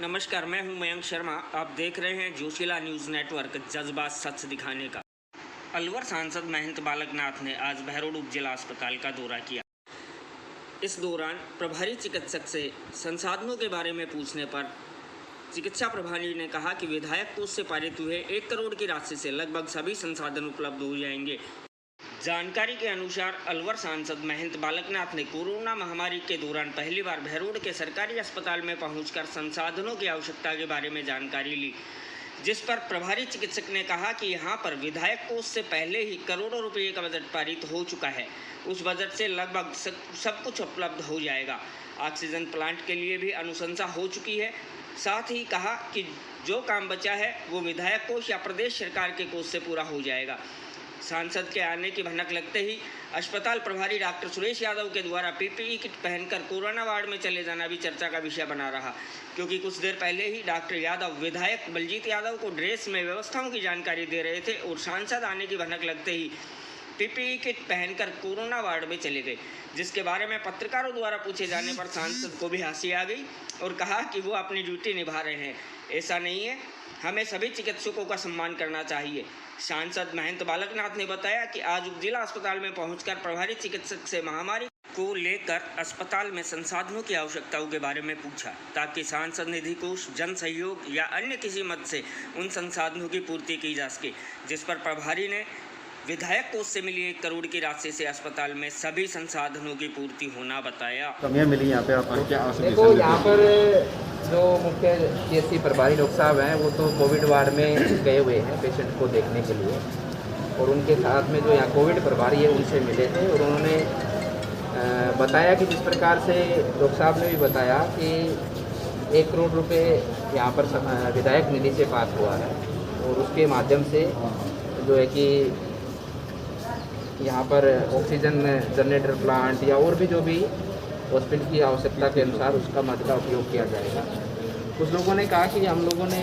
नमस्कार, मैं हूं मयंक शर्मा। आप देख रहे हैं जोशीला न्यूज़ नेटवर्क, जज्बा सच दिखाने का। अलवर सांसद महंत बालक नाथ ने आज बहरोड उप जिला अस्पताल का दौरा किया। इस दौरान प्रभारी चिकित्सक से संसाधनों के बारे में पूछने पर चिकित्सा प्रभारी ने कहा कि विधायक कोष से पारित हुए 1 करोड़ की राशि से लगभग सभी संसाधन उपलब्ध हो जाएंगे। जानकारी के अनुसार अलवर सांसद महंत बालकनाथ ने कोरोना महामारी के दौरान पहली बार बहरोड के सरकारी अस्पताल में पहुंचकर संसाधनों की आवश्यकता के बारे में जानकारी ली, जिस पर प्रभारी चिकित्सक ने कहा कि यहां पर विधायक कोष से पहले ही करोड़ों रुपये का बजट पारित हो चुका है। उस बजट से लगभग सब कुछ उपलब्ध हो जाएगा। ऑक्सीजन प्लांट के लिए भी अनुशंसा हो चुकी है। साथ ही कहा कि जो काम बचा है वो विधायक कोष या प्रदेश सरकार के कोष से पूरा हो जाएगा। सांसद के आने की भनक लगते ही अस्पताल प्रभारी डॉक्टर सुरेश यादव के द्वारा पीपीई किट पहनकर कोरोना वार्ड में चले जाना भी चर्चा का विषय बना रहा, क्योंकि कुछ देर पहले ही डॉक्टर यादव विधायक बलजीत यादव को ड्रेस में व्यवस्थाओं की जानकारी दे रहे थे और सांसद आने की भनक लगते ही पीपीई किट पहनकर कोरोना वार्ड में चले गए, जिसके बारे में पत्रकारों द्वारा पूछे जाने पर सांसद को भी हंसी आ गई और कहा कि वो अपनी ड्यूटी निभा रहे हैं। ऐसा नहीं है, हमें सभी चिकित्सकों का सम्मान करना चाहिए। सांसद महंत बालकनाथ ने बताया कि आज उप जिला अस्पताल में पहुंचकर प्रभारी चिकित्सक से महामारी को लेकर अस्पताल में संसाधनों की आवश्यकताओं के बारे में पूछा, ताकि सांसद निधि कोष, जन सहयोग या अन्य किसी मद से उन संसाधनों की पूर्ति की जा सके, जिस पर प्रभारी ने विधायक कोष से मिली 1 करोड़ की राशि से अस्पताल में सभी संसाधनों की पूर्ति होना बताया। कमियाँ मिली यहाँ पे आपको क्या? देखो, यहाँ पर जो मुख्य सीएससी प्रभारी डॉक्टर साहब हैं वो तो कोविड वार्ड में गए हुए हैं पेशेंट को देखने के लिए, और उनके साथ में जो यहाँ कोविड प्रभारी है उनसे मिले थे और उन्होंने बताया कि जिस प्रकार से डॉक्टर साहब ने भी बताया कि 1 करोड़ रुपए यहाँ पर विधायक निधि से पास हुआ है और उसके माध्यम से जो है कि यहाँ पर ऑक्सीजन जनरेटर प्लांट या और भी जो भी हॉस्पिटल की आवश्यकता के अनुसार उसका मद का उपयोग किया जाएगा। कुछ लोगों ने कहा कि हम लोगों ने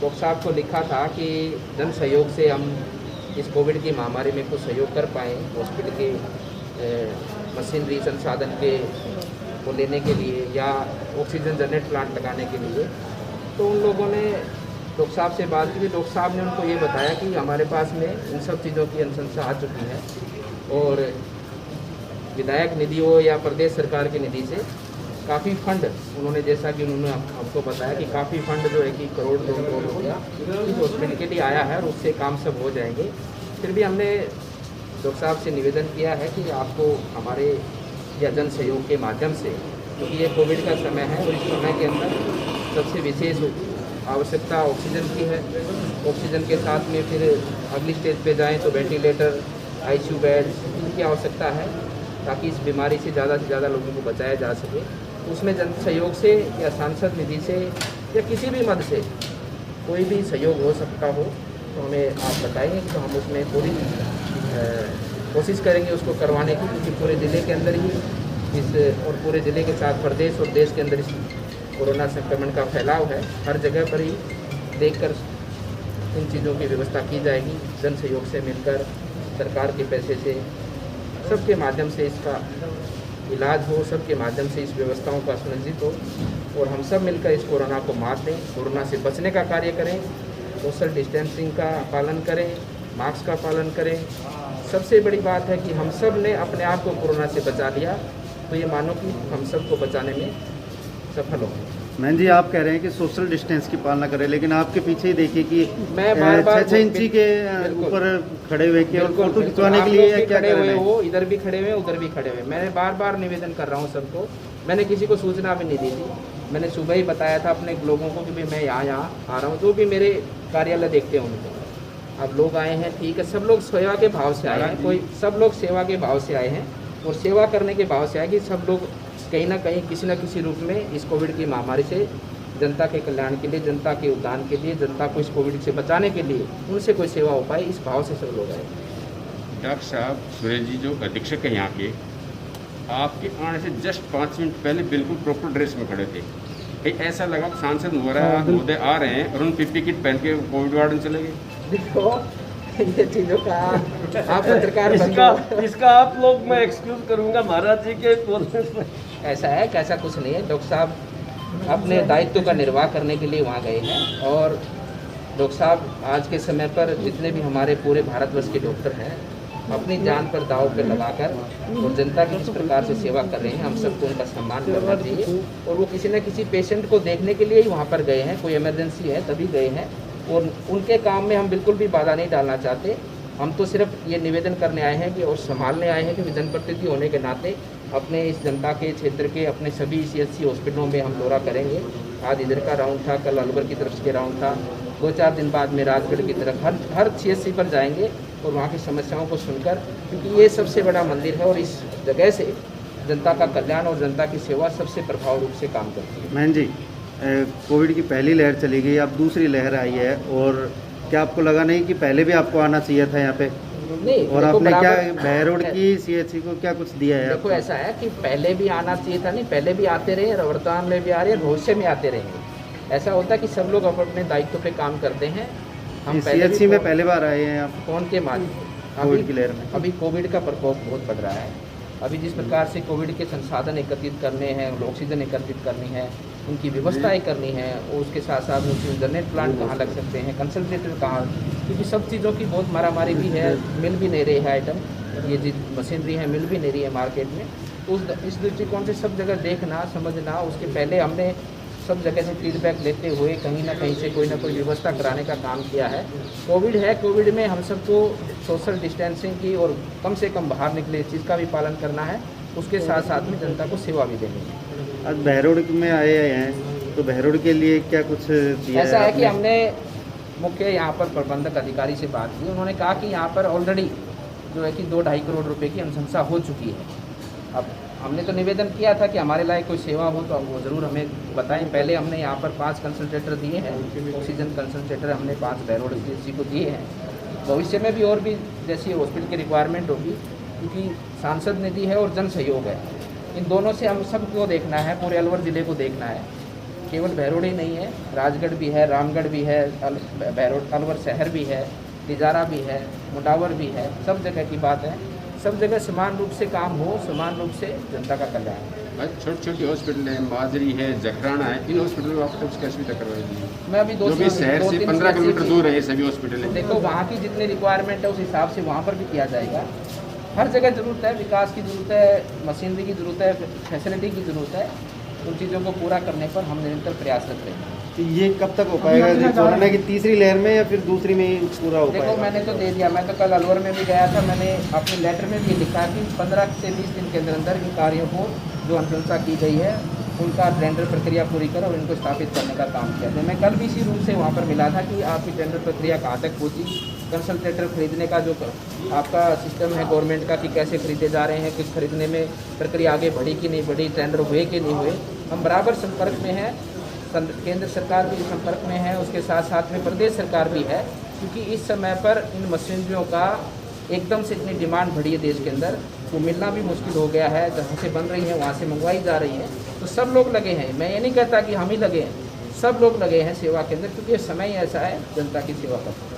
डॉक्टर साहब को लिखा था कि जन सहयोग से हम इस कोविड की महामारी में कुछ सहयोग कर पाएँ हॉस्पिटल के मशीनरी संसाधन के को लेने के लिए या ऑक्सीजन जनरेटर प्लांट लगाने के लिए। तो उन लोगों ने डॉक्टर साहब से बात की। डॉक्टर साहब ने उनको ये बताया कि हमारे पास में इन सब चीज़ों की अनुशंसा आ चुकी है और विधायक निधि हो या प्रदेश सरकार की निधि से काफ़ी फंड उन्होंने, जैसा कि उन्होंने हमको बताया कि काफ़ी फंड जो है कि 1 करोड़ 2 करोड़ रुपया इस हॉस्पिटल के लिए आया है और उससे काम सब हो जाएंगे। फिर भी हमने डॉक्टर साहब से निवेदन किया है कि आपको हमारे या जन सहयोग के माध्यम से, क्योंकि ये कोविड का समय है और इस समय के अंदर सबसे विशेष आवश्यकता ऑक्सीजन की है। ऑक्सीजन के साथ में फिर अगली स्टेज पे जाएं तो वेंटिलेटर, आईसीयू बेड इनकी आवश्यकता है, ताकि इस बीमारी से ज़्यादा लोगों को बचाया जा सके। उसमें जन सहयोग से या सांसद निधि से या किसी भी मद से कोई भी सहयोग हो सकता हो तो हमें आप बताएंगे, तो हम उसमें पूरी कोशिश करेंगे उसको करवाने की, क्योंकि पूरे ज़िले के अंदर ही और पूरे ज़िले के साथ प्रदेश और देश के अंदर इस कोरोना संक्रमण का फैलाव है। हर जगह पर ही देखकर इन चीज़ों की व्यवस्था की जाएगी। जन सहयोग से मिलकर सरकार के पैसे से सबके माध्यम से इसका इलाज हो, सबके माध्यम से इस व्यवस्थाओं का सुनिश्चित हो और हम सब मिलकर इस कोरोना को मात दें, कोरोना से बचने का कार्य करें, सोशल डिस्टेंसिंग का पालन करें, मास्क का पालन करें। सबसे बड़ी बात है कि हम सब ने अपने आप को कोरोना से बचा लिया, तो ये मानो कि हम सबको बचाने में सफल हो। मैन जी, आप कह रहे हैं कि सोशल डिस्टेंस की पालना करें, लेकिन आपके पीछे ही देखिए कि मैं बार-बार 6 इंची के ऊपर खड़े हुए के फोटो खिंचवाने के लिए क्या खड़े हुए हो, इधर भी खड़े हुए उधर भी खड़े हुए। मैंने बार निवेदन कर रहा हूँ सबको। मैंने किसी को सूचना भी नहीं दी थी। मैंने सुबह ही बताया था अपने लोगों को कि भाई मैं यहाँ आ रहा हूँ, जो भी मेरे कार्यालय देखते हैं उनको। अब लोग आए हैं, ठीक है, सब लोग सेवा के भाव से आए हैं, सब लोग सेवा के भाव से आए हैं और सेवा करने के भाव से आए कि सब लोग कहीं ना कहीं किसी न किसी रूप में इस कोविड की महामारी से जनता के कल्याण के लिए, जनता के उद्धार के लिए, जनता को इस कोविड से बचाने के लिए उनसे कोई सेवा हो पाए, इस भाव से सब लोग आए। डॉक्टर साहब, सुरेश जी जो अधीक्षक हैं यहाँ के, आपके आने से जस्ट 5 मिनट पहले बिल्कुल प्रॉपर ड्रेस में खड़े थे। ऐसा लगा सांसद महोदय आ रहे हैं और उन पीपी किट पहन के कोविड वार्ड में चले गए। देखो, ये चीज़ों का आप पत्रकार इसका आप लोग मैं एक्सक्यूज करूंगा महाराज जी के बोलने से। ऐसा है, कैसा कुछ नहीं है। डॉक्टर साहब अपने दायित्व का निर्वाह करने के लिए वहाँ गए हैं। और डॉक्टर साहब आज के समय पर जितने भी हमारे पूरे भारतवर्ष के डॉक्टर हैं, अपनी जान पर दांव पे लगाकर और जनता की जिस प्रकार से सेवा कर रहे हैं, हम सबको उनका सम्मान करना चाहिए। और वो किसी न किसी पेशेंट को देखने के लिए ही वहाँ पर गए हैं, कोई इमरजेंसी है तभी गए हैं, और उनके काम में हम बिल्कुल भी बाधा नहीं डालना चाहते। हम तो सिर्फ ये निवेदन करने आए हैं कि और संभालने आए हैं कि जनप्रतिनिधि होने के नाते अपने इस जनता के क्षेत्र के अपने सभी CHC हॉस्पिटलों में हम दौरा करेंगे। आज इधर का राउंड था, कल अलवर की तरफ से राउंड था, 2-4 दिन बाद में राजगढ़ की तरफ हर CHC पर जाएंगे और वहाँ की समस्याओं को सुनकर, क्योंकि ये सबसे बड़ा मंदिर है और इस जगह से जनता का कल्याण और जनता की सेवा सबसे प्रभावी रूप से काम करती है। मैन जी, कोविड की पहली लहर चली गई, अब दूसरी लहर आई है, और क्या आपको लगा नहीं कि पहले भी आपको आना चाहिए था यहाँ पे? नहीं, और आपने क्या बहरोड की CHC को क्या कुछ दिया है? देखो ऐसा है कि पहले भी आना चाहिए था, नहीं पहले भी आते रहे, वर्तमान में भी आ रहे हैं, भविष्य में आते रहेंगे। ऐसा होता है कि सब लोग अपने दायित्व पे काम करते हैं। हम CHC में पहले बार आए हैं आप फोन के माध्यम कोविड की लहर में? अभी कोविड का प्रकोप बहुत बढ़ रहा है। अभी जिस प्रकार से कोविड के संसाधन एकत्रित करने हैं, ऑक्सीजन एकत्रित करनी है, उनकी व्यवस्थाएं करनी है, और उसके साथ साथ उनकी जनरेट प्लांट कहाँ लग सकते हैं, कंसंट्रेटर कहाँ, क्योंकि सब चीज़ों की बहुत मारामारी भी है, मिल भी नहीं रही है आइटम, ये जो मशीनरी है मिल भी नहीं रही है मार्केट में। तो इस दृष्टिकोण से सब जगह देखना समझना, उसके पहले हमने सब जगह से फीडबैक लेते हुए कहीं ना कहीं से कोई ना कोई व्यवस्था कराने का काम किया है। कोविड है, कोविड में हम सबको सोशल डिस्टेंसिंग की और कम से कम बाहर निकले इस चीज़ का भी पालन करना है, उसके साथ साथ में जनता को सेवा भी देनी है। आज बहरोड में आए हैं, तो बहरोड के लिए क्या कुछ दिया ऐसा है कि आपने? हमने मुख्य यहाँ पर प्रबंधक अधिकारी से बात की, उन्होंने कहा कि यहाँ पर ऑलरेडी जो है कि 2-2.5 करोड़ रुपए की अनुशंसा हो चुकी है। अब हमने तो निवेदन किया था कि हमारे लायक कोई सेवा हो तो वो ज़रूर हमें बताएं। पहले हमने यहाँ पर 5 कंसंट्रेटर दिए हैं, ऑक्सीजन कंसंट्रेटर हमने 5 बहरोड CHC को दिए हैं। भविष्य में भी और भी जैसी हॉस्पिटल की रिक्वायरमेंट होगी, क्योंकि सांसद निधि है और जन सहयोग है, इन दोनों से हम सबको देखना है, पूरे अलवर ज़िले को देखना है। केवल बहरोड ही नहीं है, राजगढ़ भी है, रामगढ़ भी है, बहरोड अलवर शहर भी है, तिजारा भी है, मुंडावर भी है, सब जगह की बात है। सब जगह समान रूप से काम हो, समान रूप से जनता का कल्याण हो। छोटी छोटी हॉस्पिटल है, माजरी है, जखराना है, इन हॉस्पिटल में आपको कैसी सुविधा करवाई? मैं अभी जो भी शहर से 15 किलोमीटर दूर है ये सभी हॉस्पिटल है। देखो वहाँ की जितनी रिक्वायरमेंट है उस हिसाब से वहाँ पर भी किया जाएगा। हर जगह ज़रूरत है, विकास की ज़रूरत है, मशीनरी की ज़रूरत है, फैसिलिटी की ज़रूरत है। उन चीज़ों को पूरा करने पर हम निरंतर प्रयासरत रहेंगे। तो ये कब तक हो पाएगा जी? कोरोना की तीसरी लहर में या फिर दूसरी में ही पूरा हो पाएगा? देखो मैंने तो दे दिया, मैं तो कल अलवर में भी गया था, मैंने अपने लेटर में भी लिखा कि 15 से 20 दिन के अंदर इन कार्यों को जो अनुशंसा की गई है उनका टेंडर प्रक्रिया पूरी कर और इनको स्थापित करने का काम किया था। मैं कल भी इसी रूप से वहाँ पर मिला था कि आपकी टेंडर प्रक्रिया कहाँ तक पहुँची, कंसंट्रेटर खरीदने का जो आपका सिस्टम है गवर्नमेंट का कि कैसे खरीदे जा रहे हैं, कुछ खरीदने में प्रक्रिया आगे बढ़ी कि नहीं बढ़ी, टेंडर हुए कि नहीं हुए। हम बराबर संपर्क में हैं, केंद्र सरकार भी संपर्क में है, उसके साथ साथ में प्रदेश सरकार भी है, क्योंकि इस समय पर इन मशीनरियों का एकदम से इतनी डिमांड बढ़ी है देश के अंदर, तो मिलना भी मुश्किल हो गया है। जहाँ से बन रही है वहाँ से मंगवाई जा रही है, तो सब लोग लगे हैं। मैं ये नहीं कहता कि हम ही लगे हैं, सब लोग लगे हैं सेवा के अंदर, क्योंकि ये समय ही ऐसा है जनता की सेवा करना।